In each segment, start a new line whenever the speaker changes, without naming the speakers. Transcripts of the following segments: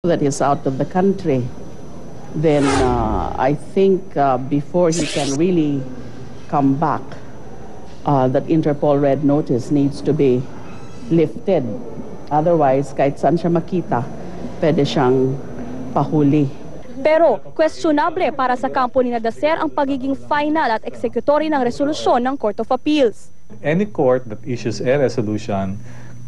that he's out of the country, then I think before he can really come back, that Interpol Red Notice needs to be lifted. Otherwise, kahit saan siya makita, pwede siyang pahuli.
Pero questionable para sa kampo ni Daser ang pagiging final at executory ng resolusyon ng Court of Appeals.
Any court that issues a resolution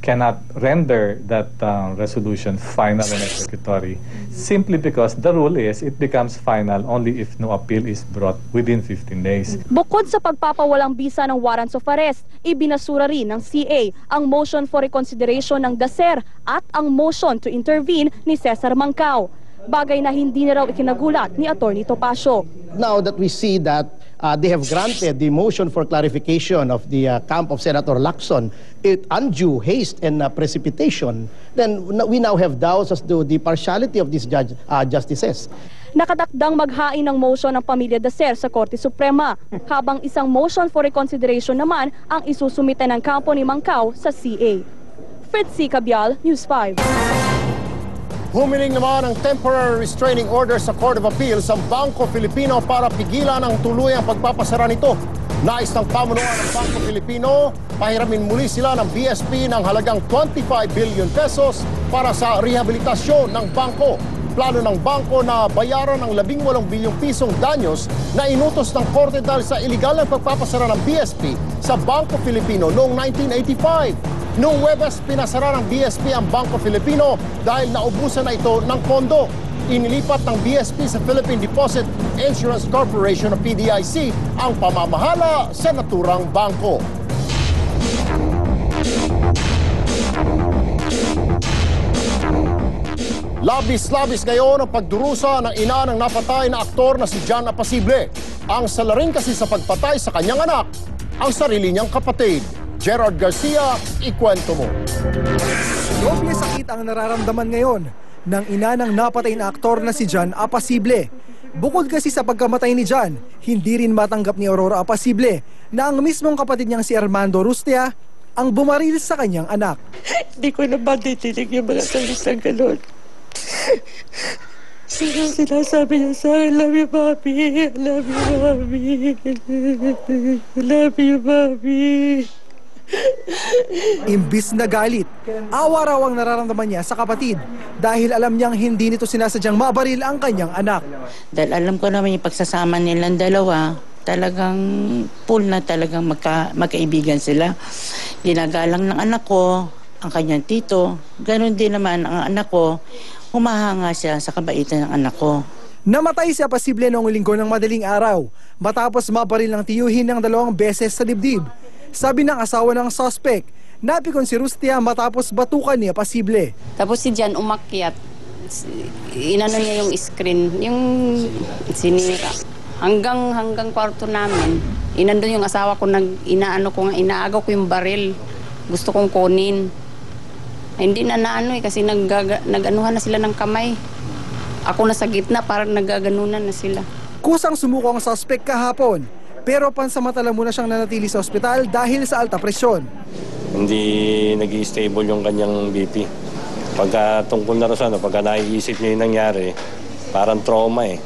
cannot render that resolution final and executory simply because the rule is it becomes final only if no appeal is brought within 15 days.
Bukod sa pagpapawalang bisa ng warrants of arrest, ibinasura rin ng CA ang motion for reconsideration ng Daser at ang motion to intervene ni Cesar Mancao. Bagay na hindi na raw ikinagulat ni Atty. Topacio.
Now that we see that they have granted the motion for clarification of the camp of Senator Lacson, undue haste and precipitation, then we now have doubts as to the partiality of these justices.
Nakatakdang maghain ng motion ng pamilya Daser sa Korte Suprema, habang isang motion for reconsideration naman ang isusumite ng kampo ni Mancao sa CA. Fritzy Cabial, News 5.
Humiling naman ang temporary restraining order sa Court of Appeals sa Bangko Filipino para pigilan ang tuluyang pagpapasara nito. Nais ng pamunuan ng Bangko Filipino, pahiramin muli sila ng BSP ng halagang 25 billion pesos para sa rehabilitasyon ng bangko. Plano ng bangko na bayaran ng 18 bilyong pisong danyos na inutos ng korte dahil sa iligal na pagpapasara ng BSP sa Bangko Filipino noong 1985. Noong Huwebes, pinasara ng BSP ang Bangko Filipino dahil naubusan na ito ng pondo. Inilipat ng BSP sa Philippine Deposit Insurance Corporation o PDIC ang pamamahala sa naturang bangko. Labis-labis ngayon ang pagdurusa ng ina ng napatay na aktor na si John Apacible. Ang salarin kasi sa pagpatay sa kanyang anak, ang sarili niyang kapatid. Gerard Garcia, ikwento mo.
Doble sakit ang nararamdaman ngayon ng ina ng napatay na aktor na si John Apacible. Bukod kasi sa pagkamatay ni John, hindi rin matanggap ni Aurora Apacible na ang mismong kapatid niyang si Armando Rustia ang bumaril sa kanyang anak.
Hindi ko na matitinig yung mga salitang ganun. Sinasabi niya sa akin, love you, Papi. Love you, Papi. Love you, Papi.
Imbis na galit, awa raw ang nararamdaman niya sa kapatid dahil alam niyang hindi nito sinasadyang mabaril ang kanyang anak.
Dahil alam ko naman yung pagsasama nilang dalawa, talagang full na talagang magkaibigan sila. Ginagalang ng anak ko, ang kanyang tito. Ganon din naman ang anak ko, humahanga siya sa kabaitan ng anak ko.
Namatay si Apacible noong linggo ng madaling araw matapos mabaril ng tiyuhin ng 2 beses sa dibdib. Sabi ng asawa ng suspect, napikon si Rustia matapos batukan ni Apacible.
Tapos si Jan umakyat, inano niya yung screen, yung sinira. Hanggang kwarto namin, inandun yung asawa ko, inaagaw ko yung baril. Gusto kong kunin. Hindi na kasi nag-anuhan na sila ng kamay. Ako na sa gitna, parang nagaganunan na sila.
Kusang sumuko ang suspect kahapon, pero pansamantala muna siyang nanatili sa ospital dahil sa alta presyon.
Hindi nag-i-stable yung kanyang BP. Pagka tungkol na rin pagka naiisip niya yung nangyari, parang trauma eh.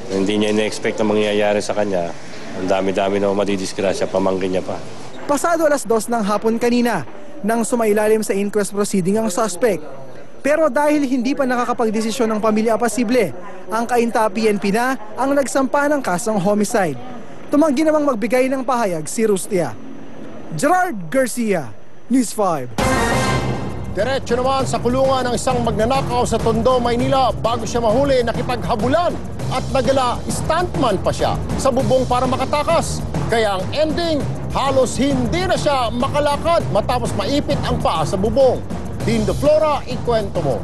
Hindi niya ina-expect na mangyayari sa kanya. Ang dami-dami na madidisgrasya, pamangkin niya pa.
Pasado 2:00 ng hapon kanina, nang sumailalim sa inquest proceeding ang suspect. Pero dahil hindi pa nakakapagdesisyon ng pamilya Apacible, ang kainta PNP na ang nagsampa ng kasong homicide. Tumanggi namang magbigay ng pahayag si Rustia. Gerard Garcia, News 5.
Diretso naman sa kulungan ng isang magnanakaw sa Tondo, Maynila bago siya mahuli, nakipaghabulan at nagala stuntman pa siya sa bubong para makatakas. Kaya ang ending, halos hindi na siya makalakad matapos maipit ang paa sa bubong. Dindo Flora, ikwento mo.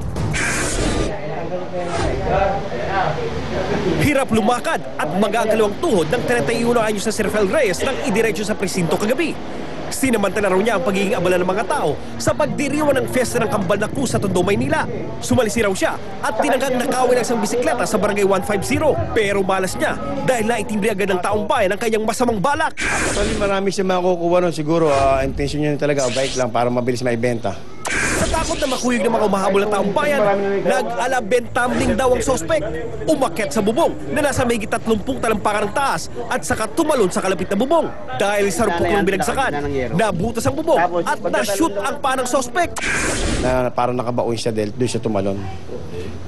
Hirap lumakad at magagalaw ang tuhod ng 31 anyos na si Rafael Reyes nang idiretso sa presinto kagabi. Sinamantala raw niya ang pagiging abala ng mga tao sa pagdiriwang ng Fiesta ng Kambal na Cruz sa Tondo, Maynila. Sumalisi raw siya at tinanggang nakawin ang isang bisikleta sa Barangay 150. Pero malas niya dahil naitimbre agad ng taong bayan ang kanyang masamang balak.
Actually, marami siya makukuha nun. Siguro, intention niya talaga, bike lang para mabilis maibenta.
Sa takot takot na makuyog ng mga umahabol na taong bayan, nag-alabentambling daw ang sospek. Umakyat sa bubong na nasa mahigit 30 talampakan ng taas at saka tumalon sa kalapit na bubong. Dahil sa rupok ng binagsakan, nabutas ang bubong at na-shoot ang paa ng sospek.
Parang nakabaon siya dahil doon siya tumalon.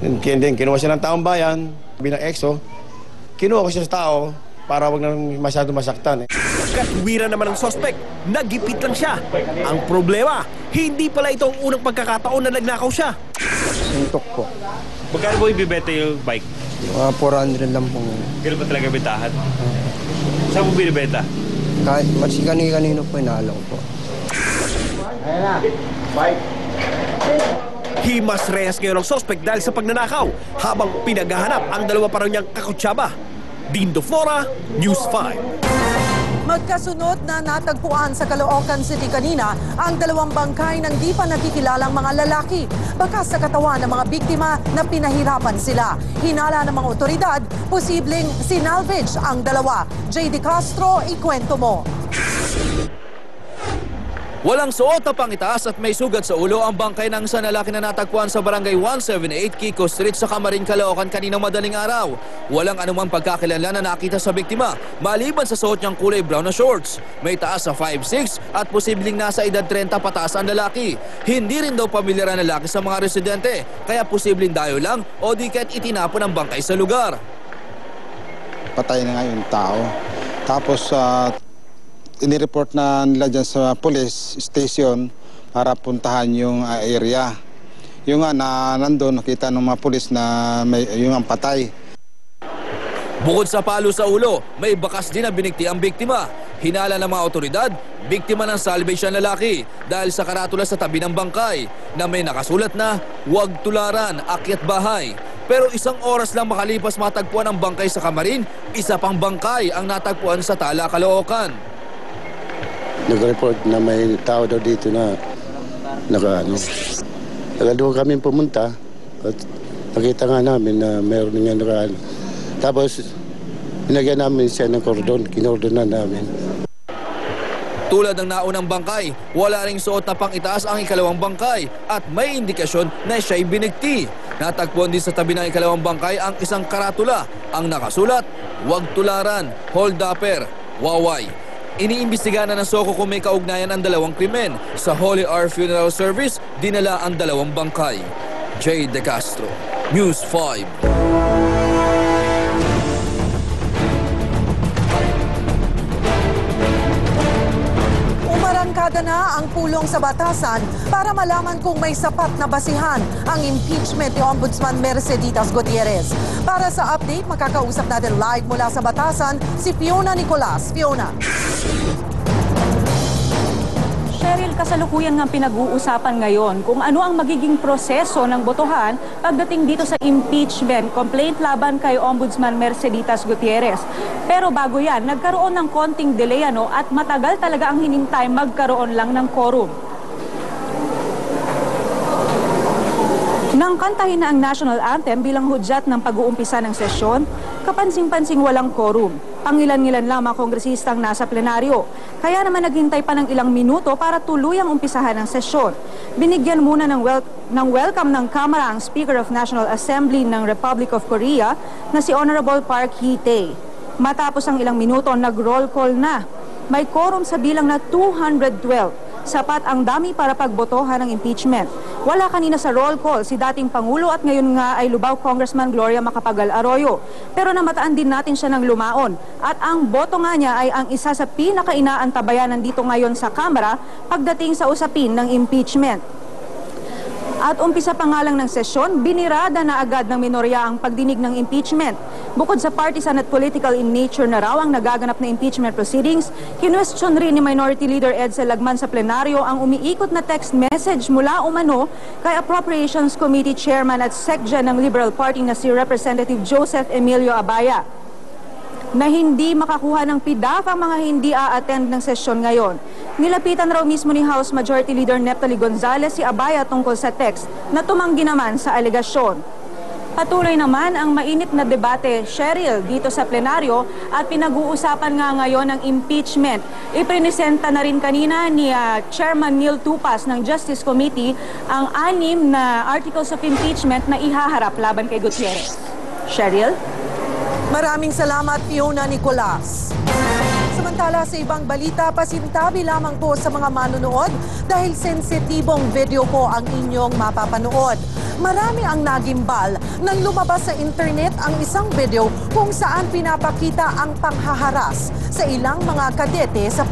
Then kinuha siya ng taong bayan bilang EXO. Kinuha ko siya sa tao para wag nang masyado masaktan.
Katwiran naman ng sospek, nagipit lang siya. Ang problema, hindi pala ito ang unang pagkakataon na nagnakaw siya.
Suntok po.
Magkano po ibibenta yung bike?
400 lang po.
Kailan ba talaga bentahan? Saan mo binibenta?
Kahit kanino po inaalam po.
Ayan na, bike.
Himas rehas ngayon ang sospek dahil sa pagnanakaw habang pinaghahanap ang dalawa pa raw niyang kakutsaba. Dindo Flora, News 5.
Magkasunod na natagpuan sa Caloocan City kanina ang dalawang bangkay ng di pa nakikilalang mga lalaki. Bakas sa katawan ng mga biktima na pinahirapan sila. Hinala ng mga otoridad, posibleng sinalvage ang dalawa. J.D. Castro, ikwento mo.
Walang suot na pangitaas at may sugat sa ulo ang bangkay ng isang lalaki na natagpuan sa barangay 178 Kiko Street sa Camarin, Caloocan kaninang madaling araw. Walang anumang pagkakilanlan na nakita sa biktima maliban sa suot niyang kulay brown na shorts. May taas sa 5'6" at posibleng nasa edad 30 pataas ang lalaki. Hindi rin daw pamilyar ang lalaki sa mga residente kaya posibleng dayo lang o di kaya't itinapon ang bangkay sa lugar.
Patay na nga yung tao. Tapos inireport na nila dyan sa police station para puntahan yung area. Yung nga na nandun, nakita ng mga police na may, yung ang patay.
Bukod sa palo sa ulo, may bakas din na binikti ang biktima. Hinala ng mga otoridad, biktima ng salvage ang lalaki dahil sa karatula sa tabi ng bangkay na may nakasulat na huwag tularan, akyat bahay. Pero isang oras lang makalipas matagpuan ang bangkay sa Camarin, isa pang bangkay ang natagpuan sa Tala, Caloocan.
Nag-report na may tao daw dito na doon kami pumunta at nakita nga namin na mayroon nga nakaano. Tapos pinagyan namin siya ng kordon, kinordonan namin.
Tulad ng naunang bangkay, wala ring suot na pangitaas ang ikalawang bangkay at may indikasyon na siya'y binigti. Natagpuan din sa tabi ng ikalawang bangkay ang isang karatula, ang nakasulat, huwag tularan, hold upper, waway. Iniimbestiga na ng Soko kung may kaugnayan ang dalawang krimen. Sa Holy Hour Funeral Service, dinala ang dalawang bangkay. J. De Castro, News 5.
Umarangkada na ang pulong sa batasan para malaman kung may sapat na basihan ang impeachment ni Ombudsman Merceditas Gutierrez. Para sa update, makakausap natin live mula sa batasan si Fiona Nicolas. Fiona.
Cheryl, kasalukuyan nga pinag-uusapan ngayon kung ano ang magiging proseso ng botohan pagdating dito sa impeachment complaint laban kay Ombudsman Merceditas Gutierrez. Pero bago yan, nagkaroon ng konting delay at matagal talaga ang hinintay magkaroon lang ng quorum. Nang kantahin na ang national anthem bilang hudyat ng pag-uumpisa ng sesyon, kapansing-pansing walang quorum. Pangilan-ngilan lamang kongresistang nasa plenaryo. Kaya naman naghintay pa ng ilang minuto para tuluyang umpisahan ang sesyon. Binigyan muna ng welcome ng Kamara ang Speaker of National Assembly ng Republic of Korea na si Honorable Park Hee-tae. Matapos ang ilang minuto, nag-roll call na. May quorum sa bilang na 212. Sapat ang dami para pagbotohan ng impeachment. Wala kanina sa roll call si dating Pangulo at ngayon nga ay Lubao Congressman Gloria Macapagal Arroyo. Pero namataan din natin siya ng lumaon. At ang boto nga niya ay ang isa sa pinakainaantabayanan dito ngayon sa Kamara pagdating sa usapin ng impeachment. At umpisa pa nga lang ng sesyon, binirada na agad ng minorya ang pagdinig ng impeachment. Bukod sa partisan at political in nature na raw ang nagaganap na impeachment proceedings, kinwestiyon rin ni Minority Leader Edsel Lagman sa plenaryo ang umiikot na text message mula umano kay Appropriations Committee Chairman at SecGen ng Liberal Party na si Representative Joseph Emilio Abaya na hindi makakuha ng PDAF ang mga hindi a-attend ng sesyon ngayon. Nilapitan raw mismo ni House Majority Leader Neptali Gonzales si Abaya tungkol sa text na tumanggi naman sa alegasyon.
Patuloy naman ang mainit na debate, Cheryl, dito sa plenaryo at pinag-uusapan nga ngayon ang impeachment. Iprinisenta na rin kanina ni Chairman Neil Tupas ng Justice Committee ang 6 na articles of impeachment na ihaharap laban kay Gutierrez. Cheryl?
Maraming salamat, Fiona Nicolas. Samantala sa ibang balita, pasintabi lamang po sa mga manunood dahil sensitibong video po ang inyong mapapanood. Marami ang nagimbal nang lumabas sa internet ang isang video kung saan pinapakita ang panghaharas sa ilang mga kadete sa